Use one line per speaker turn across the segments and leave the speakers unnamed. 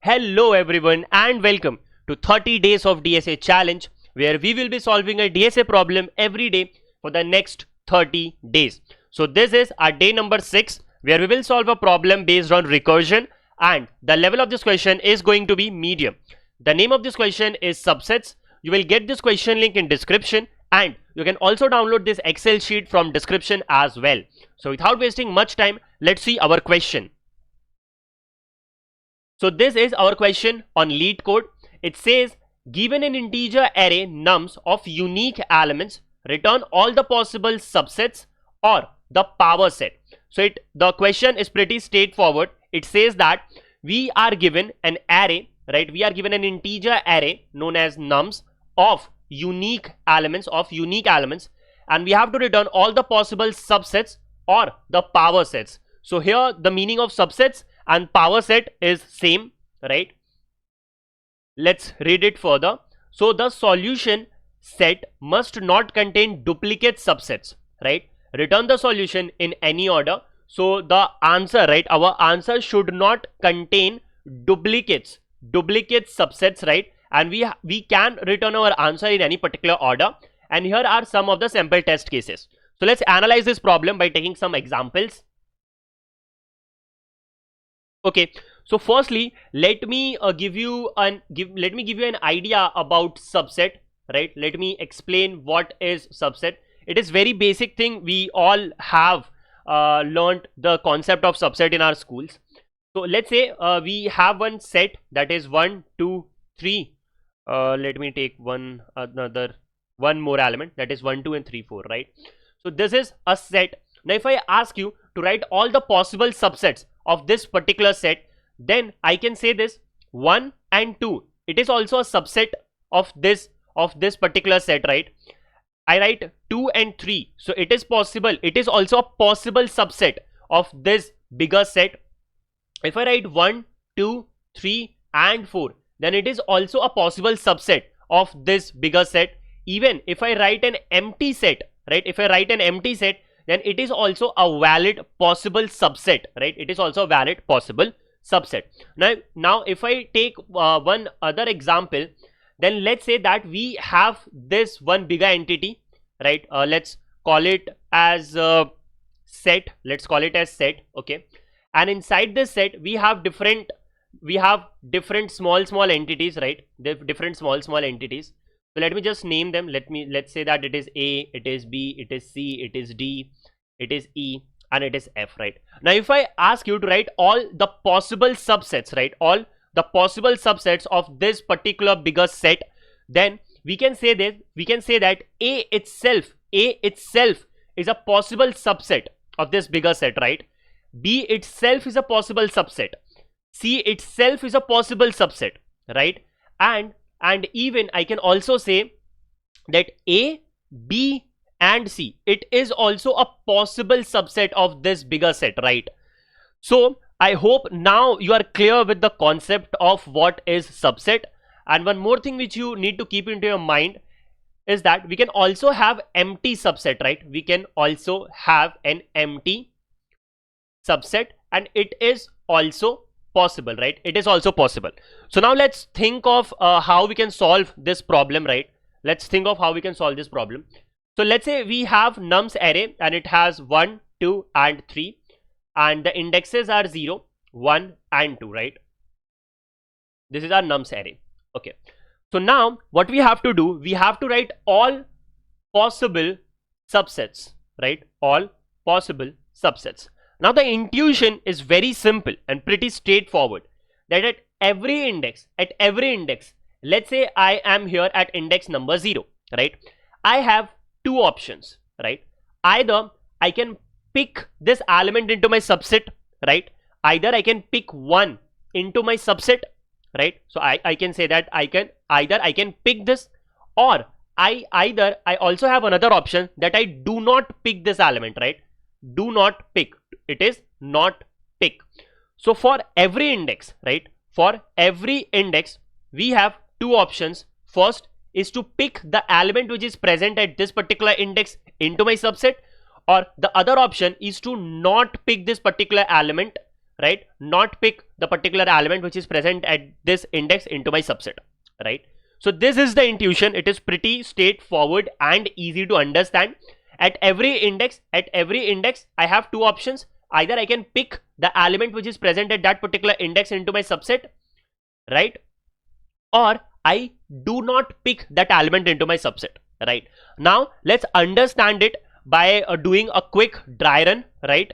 Hello everyone and welcome to 30 days of DSA challenge, where we will be solving a DSA problem every day for the next 30 days. So this is our day number 6, where we will solve a problem based on recursion, and the level of this question is going to be medium. The name of this question is subsets. You will get this question link in description, and you can also download this Excel sheet from description as well. So without wasting much time, let's see our question. So this is our question on LeetCode. It says, given an integer array nums of unique elements, return all the possible subsets or the power set. So the question is pretty straightforward. It says that we are given an array, right? We are given an integer array known as nums of unique elements, and we have to return all the possible subsets or the power sets. So here the meaning of subsets and power set is same, right? Let's read it further. So the solution set must not contain duplicate subsets, right? Return the solution in any order. So the answer, right, our answer should not contain duplicate subsets, right? And we can return our answer in any particular order. And here are some of the sample test cases. So let's analyze this problem by taking some examples. Okay, so firstly, let me give you an idea about subset, right? Let me explain what is subset. It is very basic thing. We all have learned the concept of subset in our schools. So let's say we have one set that is 1, 2, 3. Let me take one more element, that is 1, 2 and 3, 4, right? So this is a set. Now if I ask you to write all the possible subsets of this particular set, then I can say this 1 and 2, it is also a subset of this particular set, right? I write 2 and 3, so it is possible, it is also a possible subset of this bigger set. If I write 1, 2, 3 and 4, then it is also a possible subset of this bigger set. Even if I write an empty set, right, if I write an empty set, then it is also a valid possible subset, right? It is also a valid possible subset. Now if I take one other example, then let's say that we have this one bigger entity, right? Let's call it as set. Let's call it as set, okay? And inside this set we have different small entities, right? Different small entities. So let me just name them. Let's say that it is A, it is B, it is C, it is D, it is E, and it is F, right? Now if I ask you to write all the possible subsets, right, all the possible subsets of this particular bigger set, then we can say that A itself is a possible subset of this bigger set, right? B itself is a possible subset, C itself is a possible subset, right? And even I can also say that A, B and C, it is also a possible subset of this bigger set, right? So I hope now you are clear with the concept of what is subset. And one more thing which you need to keep into your mind is that we can also have empty subset, right? We can also have an empty subset, and it is also possible, right? It is also possible. So now let's think of how we can solve this problem, right? Let's think of how we can solve this problem. So let's say we have nums array and it has 1, 2 and 3, and the indexes are 0, 1 and 2, right? This is our nums array. Okay, so now what we have to do, we have to write all possible subsets, right? All possible subsets. Now the intuition is very simple and pretty straightforward, that at every index, let's say I am here at index number 0, right? I have two options, right? Either I can pick this element into my subset, right? Either I can pick one into my subset, right? So I can say that I can pick this, or I also have another option that I do not pick this element, right? Do not pick. It is not pick. So for every index, right, for every index we have two options. First is to pick the element which is present at this particular index into my subset, or the other option is to not pick this particular element, right, not pick the particular element which is present at this index into my subset, right? So this is the intuition. It is pretty straightforward and easy to understand. At every index I have two options. Either I can pick the element which is present at that particular index into my subset, right, or I do not pick that element into my subset, right? Now let's understand it by doing a quick dry run, right?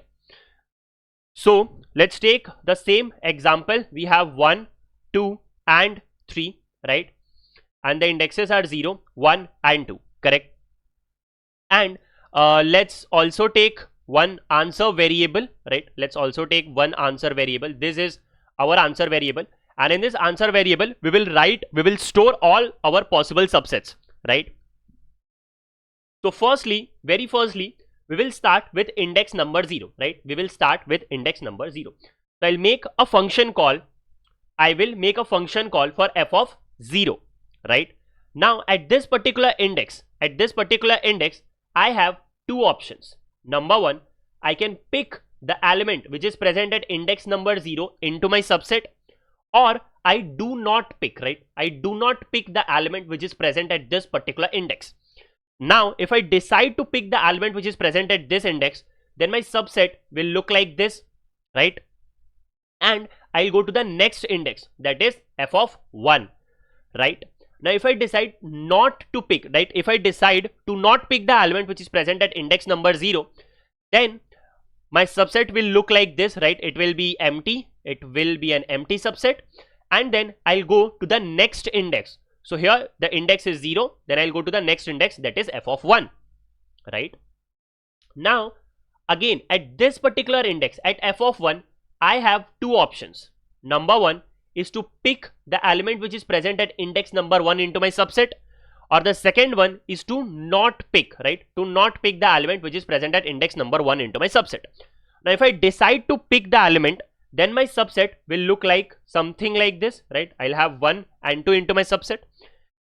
So let's take the same example. We have 1, 2 and 3, right, and the indexes are 0, 1 and 2, correct? And let's also take one answer variable, right? Let's also take one answer variable. This is our answer variable, and in this answer variable we will store all our possible subsets, right? So very firstly we will start with index number 0, right? We will start with index number 0. So I'll make a function call. I will make a function call for f of 0, right? Now at this particular index I have two options. Number one, I can pick the element which is present at index number 0 into my subset, or I do not pick, right? I do not pick the element which is present at this particular index. Now if I decide to pick the element which is present at this index, then my subset will look like this, right? And I'll go to the next index, that is f of 1, right? Now if I decide not to pick, right, if I decide to not pick the element which is present at index number 0, then my subset will look like this, right? It will be empty, it will be an empty subset, and then I'll go to the next index. So here the index is 0, then I'll go to the next index, that is f of 1, right? Now again at this particular index, at f of 1, I have two options. Number one is to pick the element which is present at index number 1 into my subset, or the second one is to not pick, right, to not pick the element which is present at index number 1 into my subset. Now if I decide to pick the element, then my subset will look like something like this, right? I'll have 1 and 2 into my subset,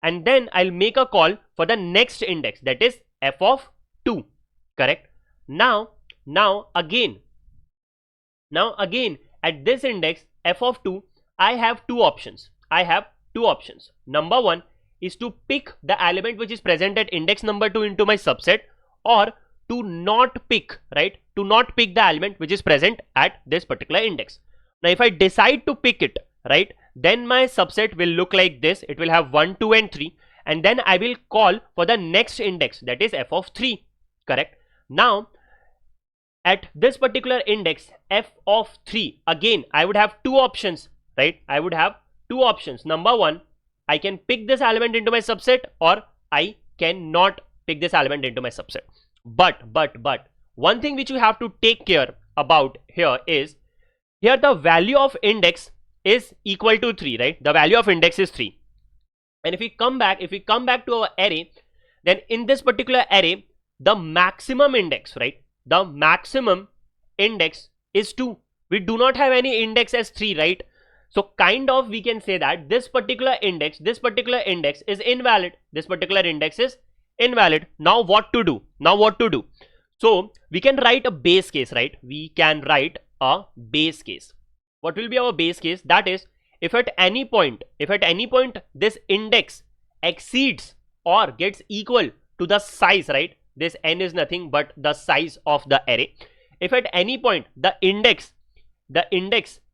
and then I'll make a call for the next index, that is f of 2, correct? Now again at this index f of 2, I have two options. Number one is to pick the element which is present at index number 2 into my subset, or to not pick, right, to not pick the element which is present at this particular index. Now if I decide to pick it, right, then my subset will look like this. It will have 1, 2 and 3, and then I will call for the next index, that is f of 3, correct? Now at this particular index f of 3, again I would have two options, right? I would have two options. Number one, I can pick this element into my subset, or I cannot pick this element into my subset. But one thing which you have to take care about here is, here the value of index is equal to 3, right? The value of index is 3. And if we come back to our array, then in this particular array, the maximum index, right, the maximum index is 2. We do not have any index as 3, right? So kind of we can say that this particular index is invalid. This particular index is invalid. Now what to do? So we can write a base case, right? We can write a base case. What will be our base case? That is, if at any point this index exceeds or gets equal to the size, right? This n is nothing but the size of the array. If at any point the index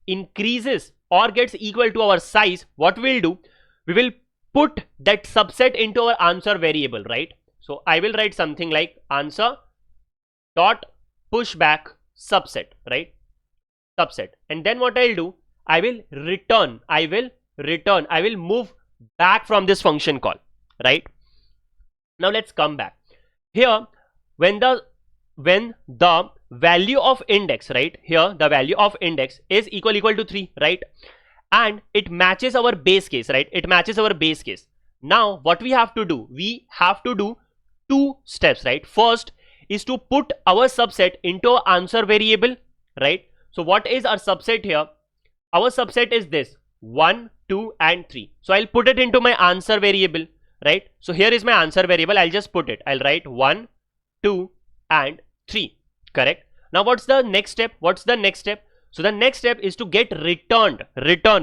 increases or gets equal to our size, what we'll do, we will put that subset into our answer variable, right? So I will write something like answer dot pushback subset, right? Subset. And then what I'll do, I will move back from this function call, right? Now let's come back. Here, when the value of index, right, here the value of index is equal to 3, right, and it matches our base case, right, it matches our base case. Now what we have to do, we have to do two steps, right? First is to put our subset into our answer variable, right? So what is our subset here? Our subset is this 1, 2 and 3. So I'll put it into my answer variable, right? So here is my answer variable. I'll just put it. I'll write 1, 2 and 3, correct? Now what's the next step? So the next step is to get return,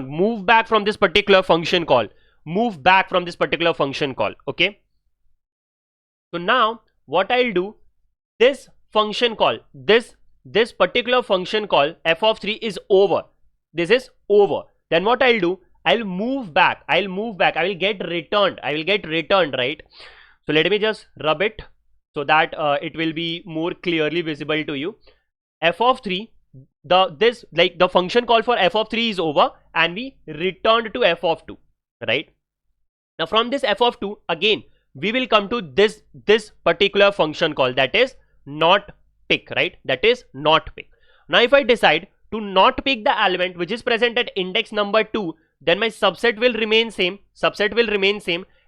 move back from this particular function call, okay. So now what I'll do, this function call, this particular function call f of 3 is over, this is over. Then what I'll do, I'll move back, I will get returned, right. So let me just rub it so that it will be more clearly visible to you. F of 3, the function call for f of 3 is over and we returned to f of 2, right. Now from this f of 2 again we will come to this particular function call, that is not pick, right, that is not pick. Now if I decide to not pick the element which is present at index number 2, then my subset will remain same,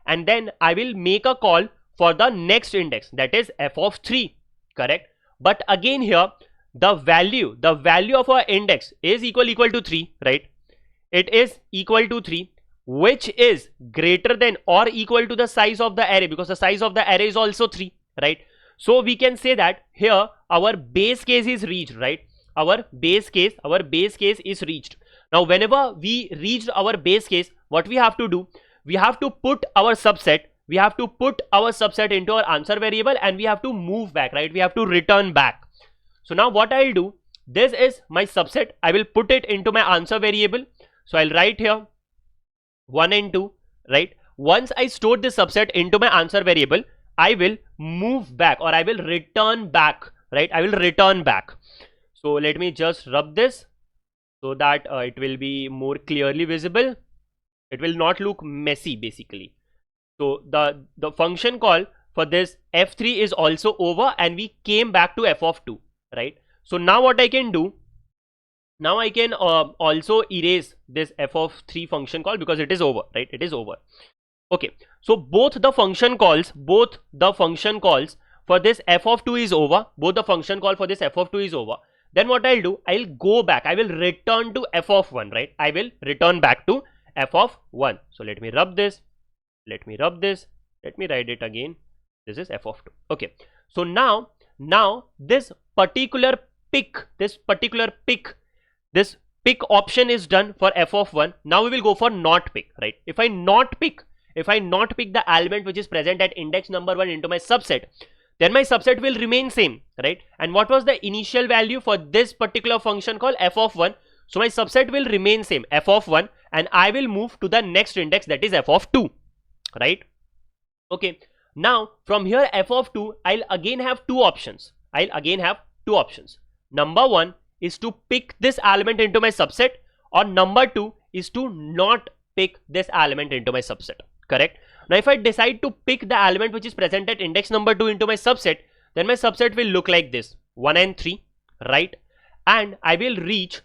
and then I will make a call for the next index, that is f of 3, correct. But again here the value of our index is equal to 3, right, it is equal to 3, which is greater than or equal to the size of the array, because the size of the array is also 3, right. So we can say that here our base case is reached, right, our base case is reached. Now whenever we reached our base case, what we have to do, we have to put our subset into our answer variable and we have to move back, right, we have to return back. So now what I'll do, this is my subset, I will put it into my answer variable. So I'll write here 1 and 2, right. Once I store this subset into my answer variable, I will move back or I will return back, right, I will return back. So let me just rub this so that it will be more clearly visible, it will not look messy basically. So the function call for this f3 is also over and we came back to f of 2, right. So now what I can do, now I can also erase this f of 3 function call because it is over, right, it is over. Okay, so both the function calls for this f of 2 is over, Then what I'll do, I'll go back, I will return to f of 1, right, I will return back to f of 1. So let me rub this, let me write it again, this is f of 2, okay. So now this particular pick option is done for f of 1. Now we will go for not pick, right. If I not pick the element which is present at index number 1 into my subset, then my subset will remain same, right. And what was the initial value for this particular function called f of 1? So my subset will remain same, f of 1, and I will move to the next index, that is f of 2, right. Okay, now from here f of 2, I'll again have two options. Number 1 is to pick this element into my subset, or number 2 is to not pick this element into my subset, correct. Now if I decide to pick the element which is present at index number 2 into my subset, then my subset will look like this, 1 and 3, right, and I will reach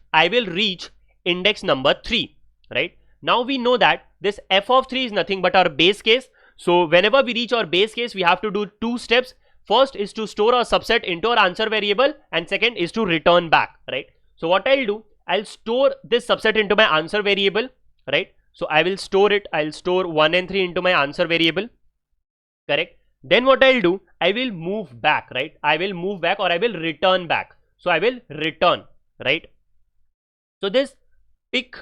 index number 3, right. Now we know that this f of 3 is nothing but our base case. So whenever we reach our base case, we have to do two steps. First is to store our subset into our answer variable, and second is to return back, right. So what I'll do, I'll store this subset into my answer variable, right. So I will store it, I'll store 1 and 3 into my answer variable, correct. Then what I'll do, I will move back, right, I will move back or I will return back. So I will return, right. So this pick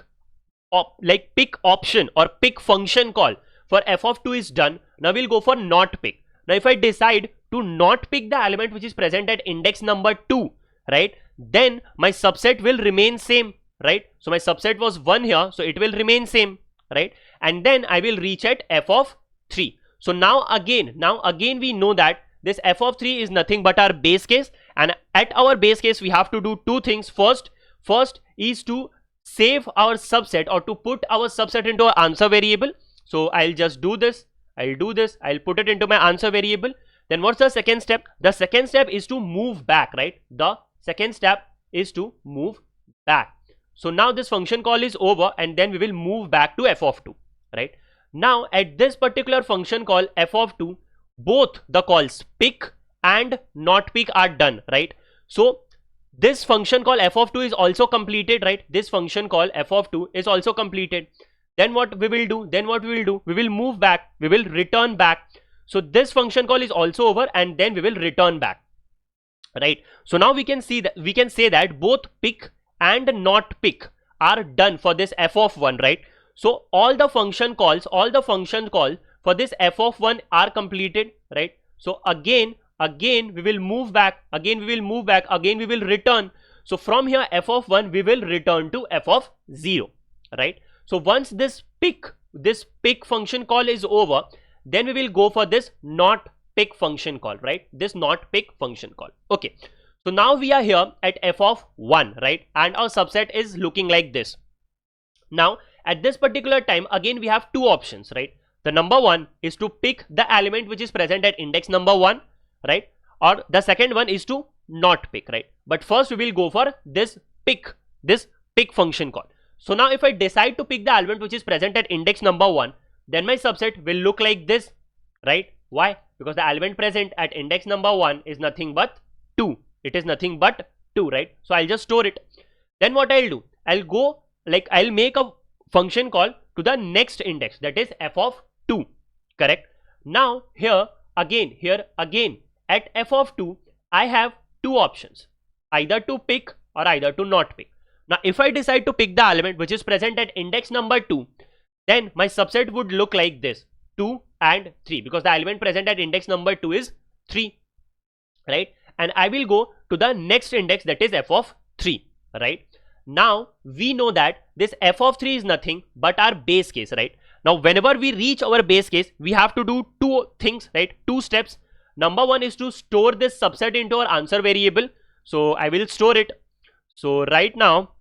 option or pick function call for f of 2 is done. Now we'll go for not pick. Now if I decide to not pick the element which is present at index number 2, right, then my subset will remain same, right. So my subset was 1 here, so it will remain same, right, and then I will reach at f of 3. So now again we know that this f of 3 is nothing but our base case, and at our base case we have to do two things. First is to save our subset or to put our subset into our answer variable. So I'll just do this, I'll put it into my answer variable. Then what's the second step? The second step is to move back, right, the second step is to move back. So now this function call is over and then we will move back to f of 2, right. Now at this particular function call f of 2, both the calls pick and not pick are done, right. So this function call f of 2 is also completed, right, this function call f of 2 is also completed. Then what we will do, we will move back, we will return back. So this function call is also over and then we will return back, right. So now we can say that both pick and not pick are done for this f of 1, right? So all the function calls for this f of 1 are completed, right? So again we will move back, again we will return. So from here f of 1 we will return to f of 0, right? So once this pick function call is over, then we will go for this not pick function call, right? This not pick function call. Okay, so now we are here at f of 1, right? And our subset is looking like this. Now at this particular time, again we have two options, right? The number one is to pick the element which is present at index number 1, right? Or the second one is to not pick, right? But first we will go for this pick function call. So now if I decide to pick the element which is present at index number 1, then my subset will look like this, right? Why? Because the element present at index number 1 is nothing but 2. It is nothing but 2, right? So I'll just store it. Then what I'll do, I'll make a function call to the next index, that is f of 2, correct? Now here again at f of 2 I have two options, either to pick or either to not pick. Now if I decide to pick the element which is present at index number 2, then my subset would look like this, 2 and 3, because the element present at index number 2 is 3, right? And I will go to the next index, that is f of 3, right? Now we know that this f of 3 is nothing but our base case, right? Now whenever we reach our base case, we have to do two things, right? Two steps. Number one is to store this subset into our answer variable. So I will store it. So right now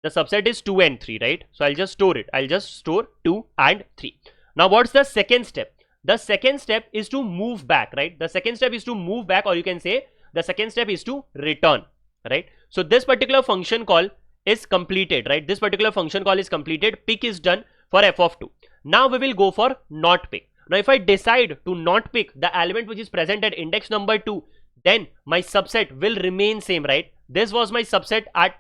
the subset is 2 and 3, right? So I'll just store it. I'll just store 2 and 3. Now what's the second step? The second step is to move back, right? The second step is to move back, or you can say the second step is to return, right? So this particular function call is completed, right? This particular function call is completed. Pick is done for f of 2. Now we will go for not pick. Now if I decide to not pick the element which is present at index number 2, then my subset will remain same, right? This was my subset at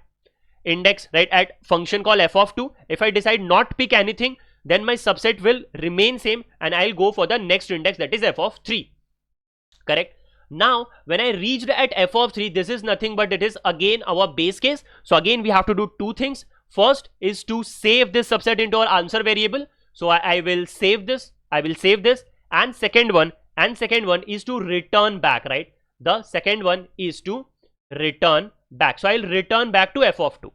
index, right, at function call f of 2. If I decide not pick anything, then my subset will remain same and I'll go for the next index, that is f of 3, correct? Now when I reached at f of 3, this is nothing but it is again our base case. So again we have to do two things. First is to save this subset into our answer variable. So I will save this, and second one is to return back, right? The second one is to return back. So I'll return back to f of 2.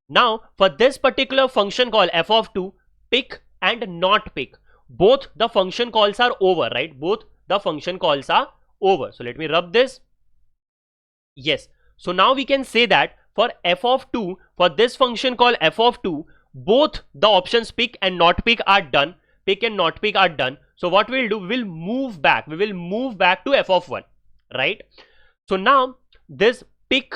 Now for this particular function call f of 2, pick and not pick, both the function calls are over, right? Both the function calls are over. So let me rub this. Yes. So now we can say that for f of 2, for this function call f of 2, both the options pick and not pick are done. Pick and not pick are done. So what we'll do, we'll move back. We will move back to f of 1, right? So now this pick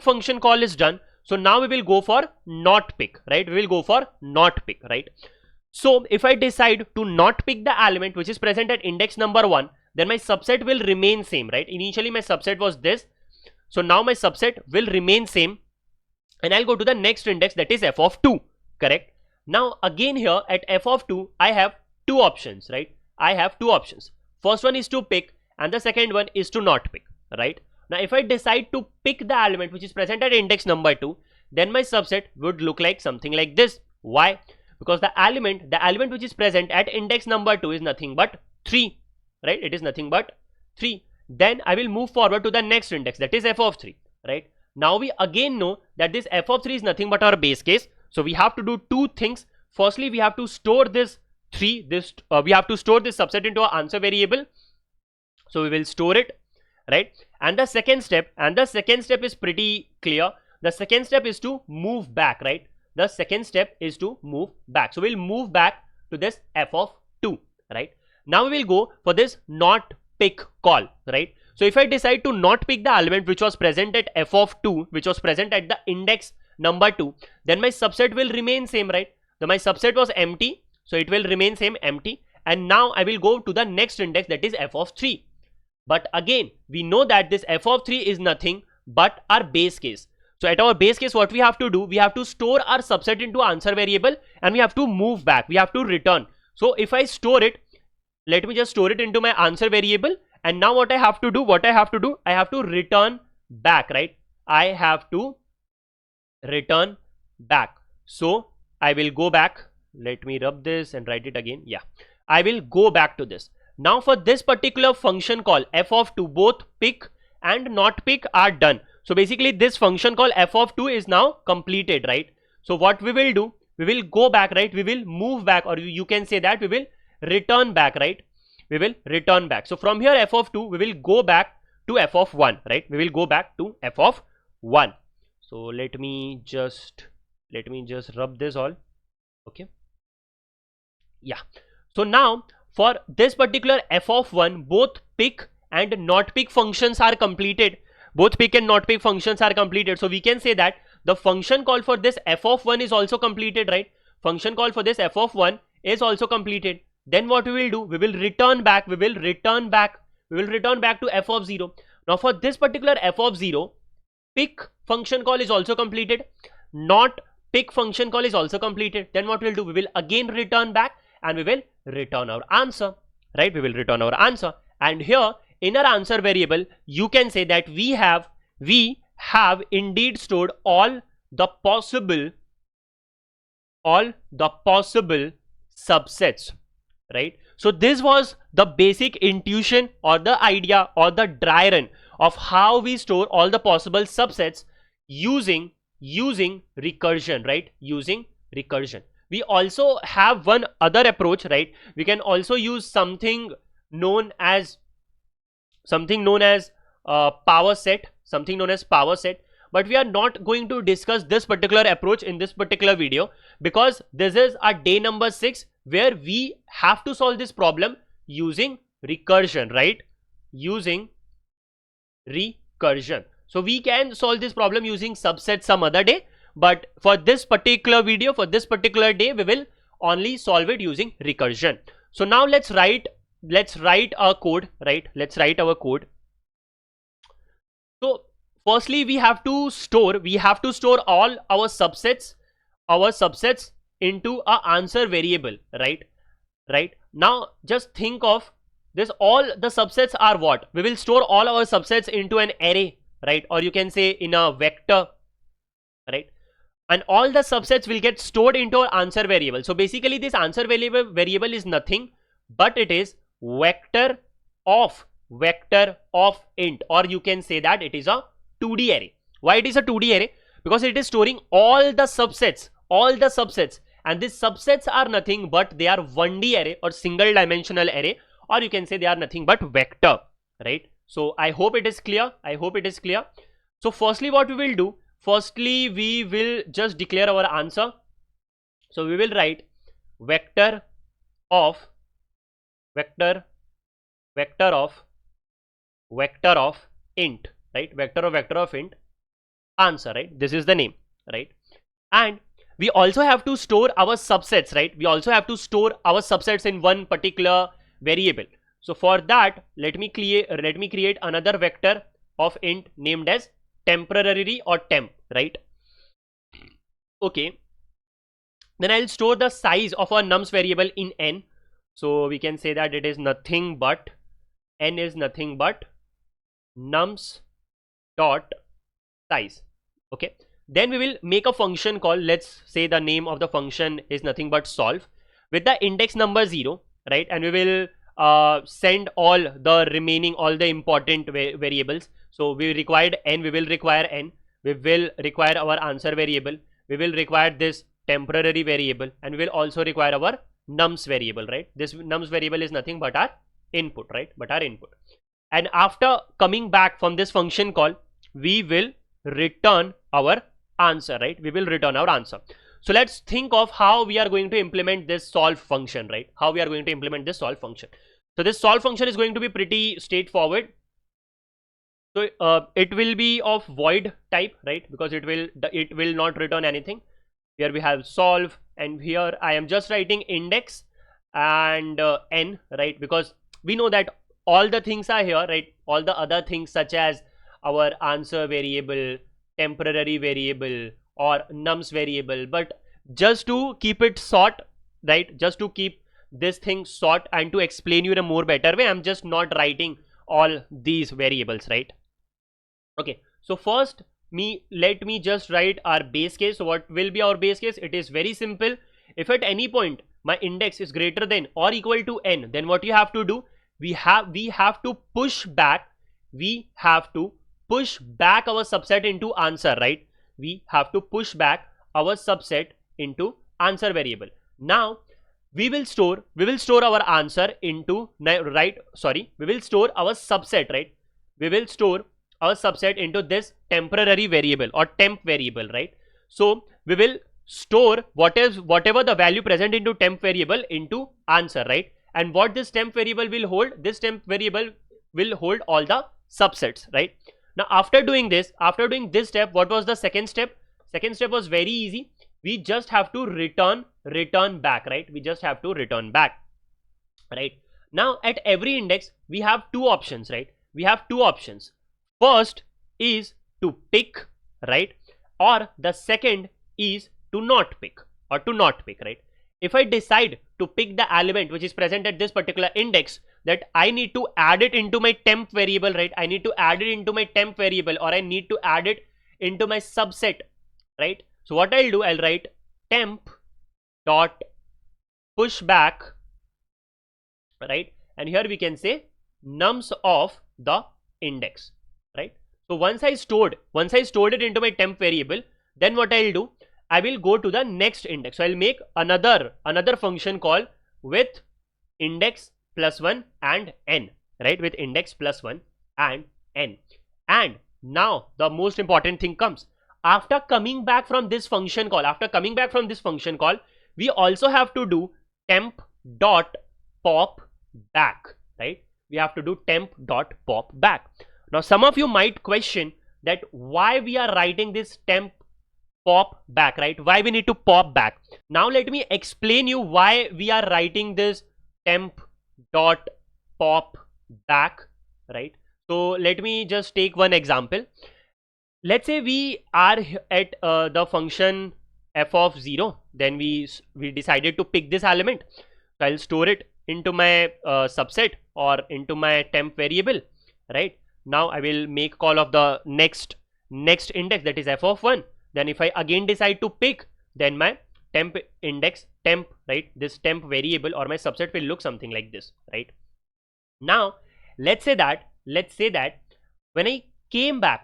function call is done. So now we will go for not pick, right? We will go for not pick, right? So if I decide to not pick the element which is present at index number 1, then my subset will remain same, right? Initially my subset was this. So now my subset will remain same and I'll go to the next index, that is f of 2, correct? Now again here at f of 2, I have two options, right? I have two options. First one is to pick and the second one is to not pick, right? Now if I decide to pick the element which is present at index number 2, then my subset would look like something like this. Why? Because the element which is present at index number 2 is nothing but 3, right? It is nothing but 3. Then I will move forward to the next index, that is f of 3, right? Now we again know that this f of 3 is nothing but our base case. So we have to do two things. Firstly, we have to store this 3, we have to store this subset into our answer variable. So we will store it, right? And the second step is pretty clear. The second step is to move back, right? The second step is to move back. So we'll move back to this f of 2, right? Now we will go for this not pick call, right? So if I decide to not pick the element which was present at f of 2, which was present at the index number 2, then my subset will remain same, right? My subset was empty, so it will remain same, empty. And now I will go to the next index, that is f of 3. But again, we know that this f of 3 is nothing but our base case. So at our base case, what we have to do, we have to store our subset into answer variable and we have to move back. We have to return. So if I store it, let me just store it into my answer variable. And now what I have to do, I have to return back, right? I have to return back. So I will go back. Let me rub this and write it again. Yeah, I will go back to this. Now for this particular function call f of 2, both pick and not pick are done. So basically this function call f of 2 is now completed, right? So what we will do, we will go back, right? We will move back, or you can say that we will return back, right? We will return back. So from here f of 2, we will go back to f of 1, right? We will go back to f of 1. So let me just rub this all. Okay, yeah. So now for this particular f of 1, both pick and not pick functions are completed. Both pick and not pick functions are completed. So we can say that the function call for this f of 1 is also completed, right? Function call for this f of 1 is also completed. Then what we will do, we will return back, we will return back to f of 0. Now for this particular f of 0, pick function call is also completed, not pick function call is also completed. Then what we'll do, we will again return back and we will return our answer, right? We will return our answer. And here in our answer variable, you can say that we have indeed stored all the possible subsets, right? So this was the basic intuition or the idea or the dry run of how we store all the possible subsets using recursion, right? Using recursion. We also have one other approach, right? We can also use something known as power set, but we are not going to discuss this particular approach in this particular video, because this is our day number 6 where we have to solve this problem using recursion, right? Using recursion. So we can solve this problem using subset some other day, but for this particular video, for this particular day, we will only solve it using recursion. So now let's write our code, right? Let's write our code. So firstly, we have to store all our subsets into a answer variable, right? Now just think of this, all the subsets are what? We will store all our subsets into an array, right? Or you can say in a vector, right? And all the subsets will get stored into our answer variable. So basically this answer variable is nothing but it is vector of int, or you can say that it is a 2D array. Why it is a 2D array? Because it is storing all the subsets, and these subsets are nothing but they are 1D array or single dimensional array, or you can say they are nothing but vector, right? So I hope it is clear. So firstly, what we will do, we will just declare our answer. So we will write vector of int, right? Vector of int answer, right? This is the name, right? And we also have to store our subsets, right? We also have to store our subsets in one particular variable. So for that, let me create another vector of int named as temporary or temp, right? Okay, then I'll store the size of our nums variable in n. So we can say that it is nothing but n is nothing but nums dot size. Okay, then we will make a function call. Let's say the name of the function is nothing but solve with the index number 0, right? And we will send all the important variables. So we required n, we will require n, we will require our answer variable, we will require this temporary variable, and we will also require our nums variable, right? This nums variable is nothing but our input, right? And after coming back from this function call, we will return our answer, right? We will return our answer. So let's think of how we are going to implement this solve function, right? How we are going to implement this solve function. So this solve function is going to be pretty straightforward. So it will be of void type, right? Because it will not return anything. Here we have solve, and here I am just writing index and n, right? Because we know that all the things are here, right? All the other things such as our answer variable, temporary variable, or nums variable, but just to keep it short, right? Just to keep this thing short and to explain you in a more better way, I'm just not writing all these variables, right? Okay, so first me just write our base case. So what will be our base case? It is very simple. If at any point my index is greater than or equal to n, then what you have to do, we have to push back our subset into answer, right? We have to push back our subset into answer variable. Now we will store our answer into, right, sorry, we will store our subset, right? We will store our subset into this temporary variable or temp variable, right? So we will store whatever the value present into temp variable into answer, right? And what this temp variable will hold, this temp variable will hold all the subsets, right? Now after doing this step, what was the second step? Second step was very easy. We just have to return back, right? We just have to return back, right? Now at every index we have two options, right? We have two options. First is to pick, right? Or the second is to not pick, right? If I decide to pick the element which is present at this particular index, that I need to add it into my temp variable, right? I need to add it into my temp variable, or I need to add it into my subset, right? So what I'll do, I'll write temp dot pushback, right? And here we can say nums of the index, right? So once I stored it into my temp variable, then what I'll do, I will go to the next index. So I'll make another function call with index plus 1 and n, right? With index plus 1 and n. And now the most important thing comes. After coming back from this function call, we also have to do temp dot pop back, right? We have to do temp dot pop back. Now some of you might question that why we are writing this temp pop back, right? Why we need to pop back. Now let me explain you why we are writing this temp dot pop back, right? So let me just take one example. Let's say we are at the function f of 0, then we decided to pick this element. So I'll store it into my subset or into my temp variable, right? Now I will make call of the next index, that is f of 1. Then if I again decide to pick, then my temp index, right, this temp variable or my subset will look something like this, right? Now let's say that when I came back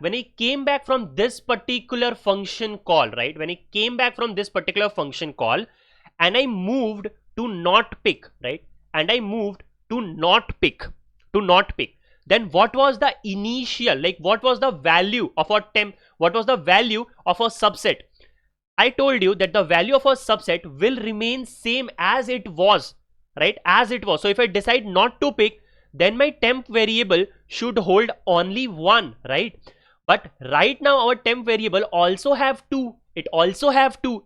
from this particular function call, right? When I came back from this particular function call and I moved to not pick, right? And I moved to not pick, then what was the initial, like what was the value of our temp, what was the value of a subset? I told you that the value of a subset will remain same as it was, right? As it was. So if I decide not to pick, then my temp variable should hold only 1, right? But right now our temp variable also have 2. It also have 2.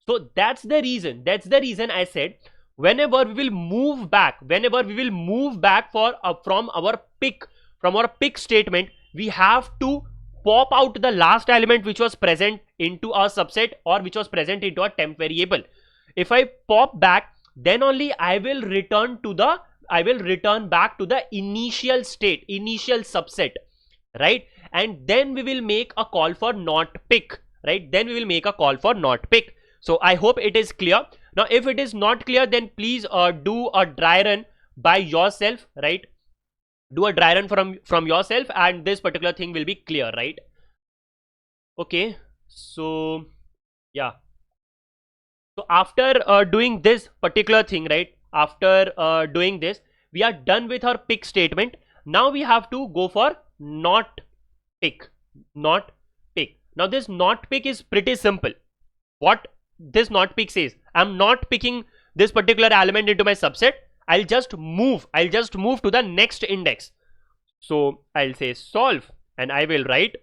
So that's the reason I said whenever we will move back from our pick statement, we have to pop out the last element which was present into our subset or which was present into our temp variable. If I pop back, then only I will return back to the initial state, initial subset, right? And then we will make a call for not pick, right? So I hope it is clear. Now if it is not clear, then please do a dry run by yourself, right? Do a dry run from yourself and this particular thing will be clear, right? Okay, so yeah. So after doing this particular thing, right? After doing this, we are done with our pick statement. Now we have to go for not pick. Now this not pick is pretty simple. What this not pick says, I'm not picking this particular element into my subset. I'll just move to the next index. So I'll say solve and I will write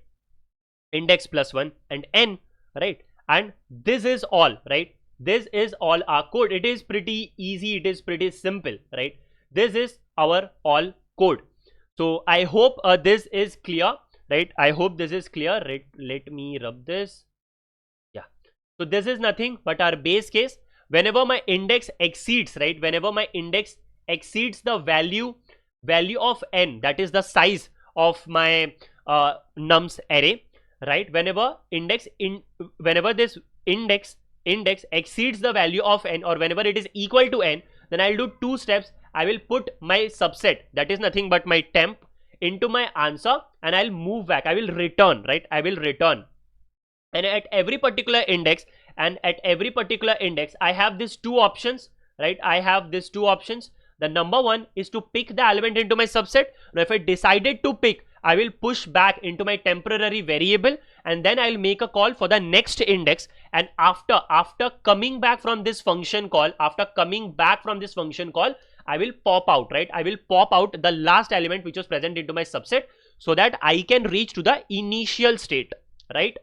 index plus 1 and n, right? And this is all, right? This is all our code. It is pretty easy, it is pretty simple, right? This is our all code. So I hope this is clear, right? I hope this is clear. Right? Let me rub this. Yeah. So this is nothing but our base case. Whenever my index exceeds, right? Whenever my index exceeds the value of n, that is the size of my nums array, right? Whenever this index exceeds the value of n, or whenever it is equal to n, then I'll do two steps. I will put my subset, that is nothing but my temp, into my answer, and I'll move back. I will return, right? I will return. And at every particular index, I have these two options, right? I have these two options. The number one is to pick the element into my subset. Now if I decided to pick, I will push back into my temporary variable, and then I'll make a call for the next index. And after coming back from this function call, I will pop out, right? I will pop out the last element which was present into my subset, so that I can reach to the initial state, right?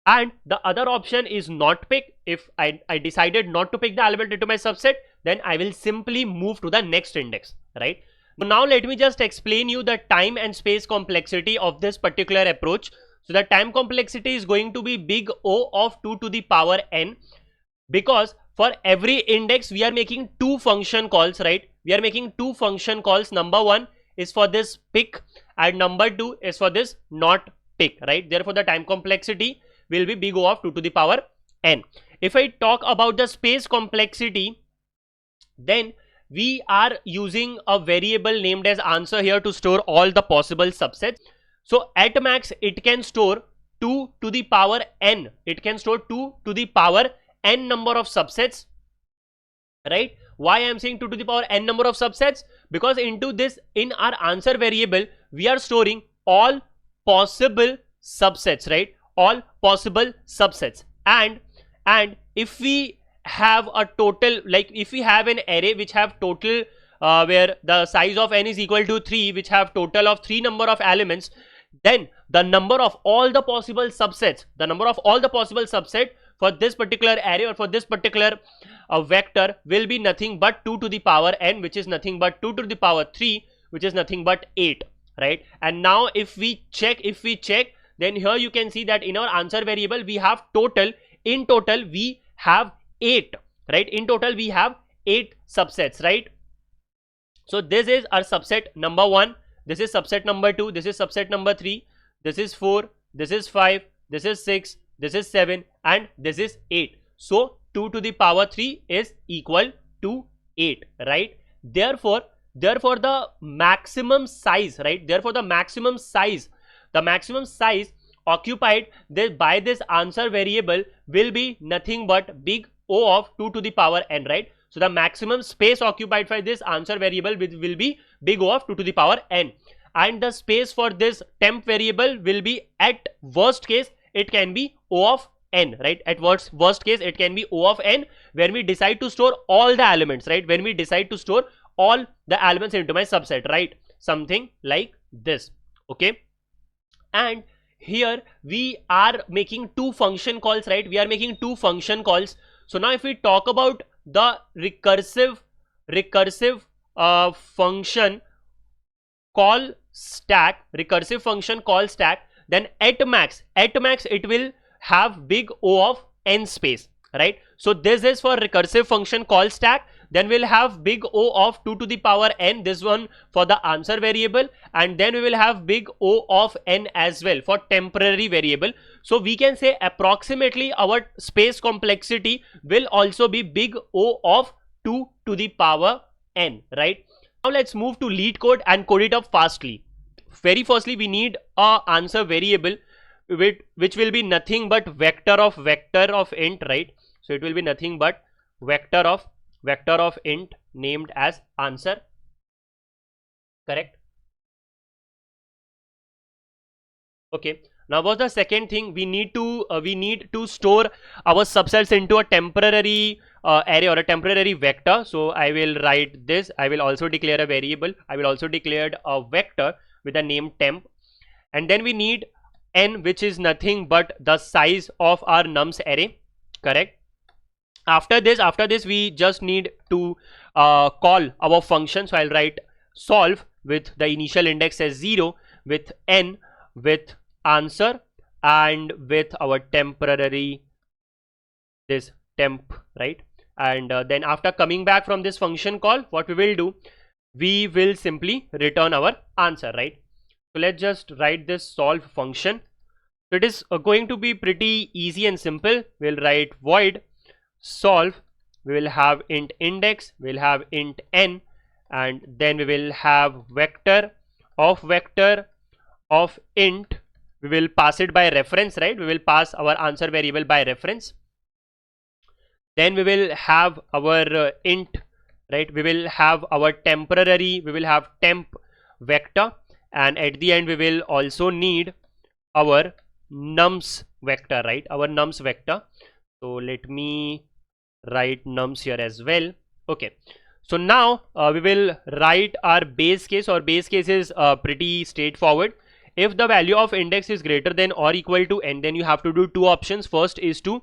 And the other option is not pick. If I decided not to pick the element into my subset, then I will simply move to the next index, right? Now let me just explain you the time and space complexity of this particular approach. So the time complexity is going to be big O of 2 to the power n, because for every index we are making two function calls, right? We are making two function calls. Number one is for this pick, and number two is for this not pick, right? Therefore the time complexity will be big O of 2 to the power n. If I talk about the space complexity, then we are using a variable named as answer here to store all the possible subsets. So at max it can store 2 to the power n. It can store 2 to the power n number of subsets, right? Why I am saying 2 to the power n number of subsets? Because into this, in our answer variable, we are storing all possible subsets, right? All possible subsets. And if we have a total, like if we have an array which have total where the size of n is equal to 3, which have total of 3 number of elements, then the number of all the possible subsets, for this particular array or for this particular vector will be nothing but 2 to the power n, which is nothing but 2 to the power 3, which is nothing but 8, right? And now if we check, then here you can see that in our answer variable we have in total we have 8, right? In total we have 8 subsets, right? So this is our subset number 1, this is subset number 2, this is subset number 3, this is 4, this is 5, this is 6, this is 7, and this is 8. So 2 to the power 3 is equal to 8, right? Therefore the maximum size, right? The maximum size occupied by this answer variable will be nothing but big O of 2 to the power n, right? So the maximum space occupied by this answer variable will be big O of 2 to the power n, and the space for this temp variable will be, at worst case it can be O of n, right? At worst case it can be O of n, when we decide to store all the elements, right? When we decide to store all the elements into my subset, right? Something like this, okay? And here we are making two function calls, right? We are making two function calls. So now if we talk about the recursive function call stack, then at max it will have big O of n space, right? So this is for recursive function call stack. Then we'll have big O of 2 to the power n, this one for the answer variable, and then we will have big O of n as well for temporary variable. So we can say approximately our space complexity will also be big O of 2 to the power n, right? Now let's move to LeetCode and code it up fastly. Very firstly, we need a answer variable which will be nothing but vector of int, right? So it will be nothing but vector of int named as answer, correct? Okay, now what's the second thing? We need to store our subsets into a temporary array or a temporary vector. So I will write this. I will also declare a variable. I will also declare a vector with the name temp, and then we need n, which is nothing but the size of our nums array, correct? After this we just need to call our function. So I'll write solve with the initial index as 0, with n, with answer, and with our temporary this temp, right? And then after coming back from this function call, what we will do, we will simply return our answer, right? So let's just write this solve function. So it is going to be pretty easy and simple. We'll write void solve. We will have int index, we'll have int n, and then we will have vector of int. We will pass it by reference, right? We will pass our answer variable by reference. Then we will have our int, right? We will have our temporary, we will have temp vector, and at the end we will also need our nums vector, right? Our nums vector. So let me write nums here as well. Okay, so now we will write our base case. Our base case is pretty straightforward. If the value of index is greater than or equal to n, then you have to do two options. First is to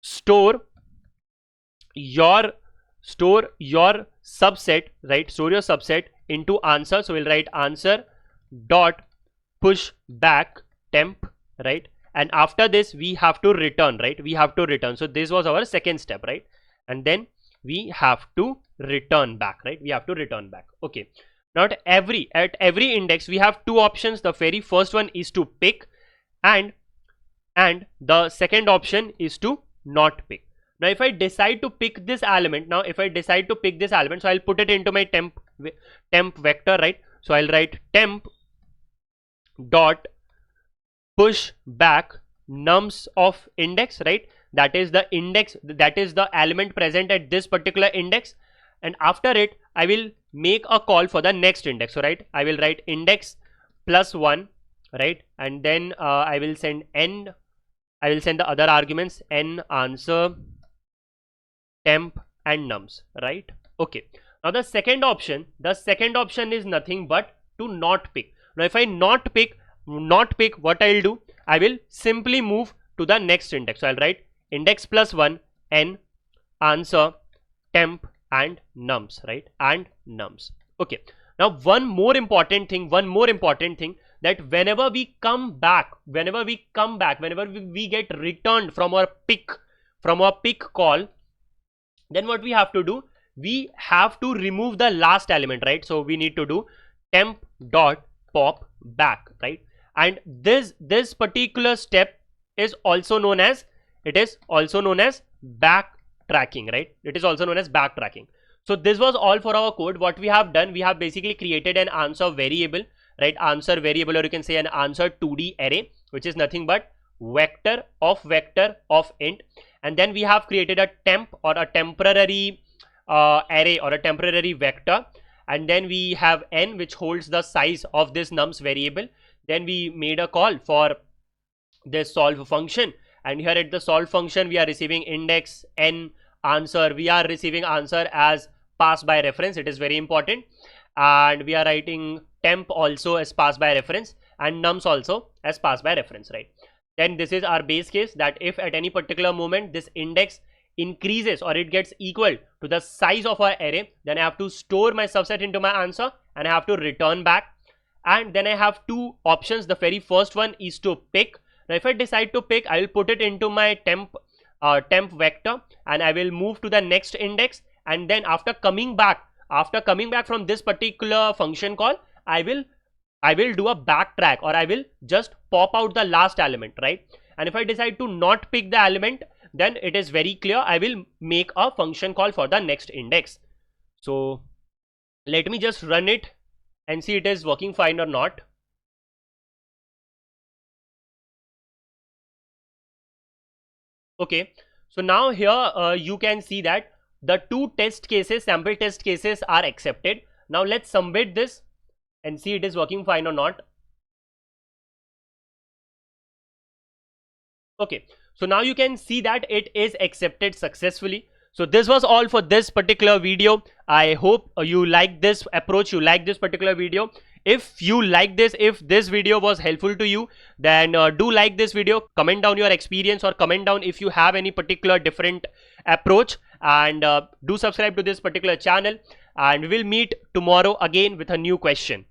store your subset, right? Store your subset into answer. So we'll write answer dot push back temp, right? And after this we have to return, right? We have to return. So this was our second step, right? And then we have to return back, right? We have to return back. Okay, now at every index we have two options. The very first one is to pick, and the second option is to not pick. Now if I decide to pick this element, so I'll put it into my temp vector, right? So I'll write temp dot push back nums of index, right? That is the index, that is the element present at this particular index, and after it I will make a call for the next index. So right, I will write index plus 1, right? And then I will send the other arguments n, answer, temp and nums, right? Okay, now the second option is nothing but to not pick. Now if I not pick, what I'll do, I will simply move to the next index. So I'll write index plus 1, n, answer, temp and nums, right? And nums. Okay, now one more important thing, that whenever we come back, whenever we get returned from our pick call, then what we have to do, we have to remove the last element, right? So we need to do temp dot pop back, right? And this particular step is also known as backtracking, right? It is also known as backtracking. So this was all for our code. What we have done, we have basically created an answer variable, right? Answer variable, or you can say an answer 2D array, which is nothing but vector of int. And then we have created a temp or a temporary array or a temporary vector, and then we have n, which holds the size of this nums variable. Then we made a call for this solve function, and here at the solve function we are receiving index, n, answer. We are receiving answer as pass by reference. It is very important. And we are writing temp also as pass by reference, and nums also as pass by reference, right? Then this is our base case, that if at any particular moment this index increases or it gets equal to the size of our array, then I have to store my subset into my answer and I have to return back. And then I have two options. The very first one is to pick. Now if I decide to pick, I will put it into my temp vector and I will move to the next index, and then after coming back from this particular function call, I will do a backtrack, or I will just pop out the last element, right? And if I decide to not pick the element, then it is very clear, I will make a function call for the next index. So let me just run it and see it is working fine or not. Okay, so now here you can see that the two sample test cases are accepted. Now let's submit this and see it is working fine or not. Okay, so now you can see that it is accepted successfully. So this was all for this particular video. I hope you like this approach, you like this particular video. If you like this, if this video was helpful to you, then do like this video, comment down your experience, or comment down if you have any particular different approach, and do subscribe to this particular channel, and we will meet tomorrow again with a new question.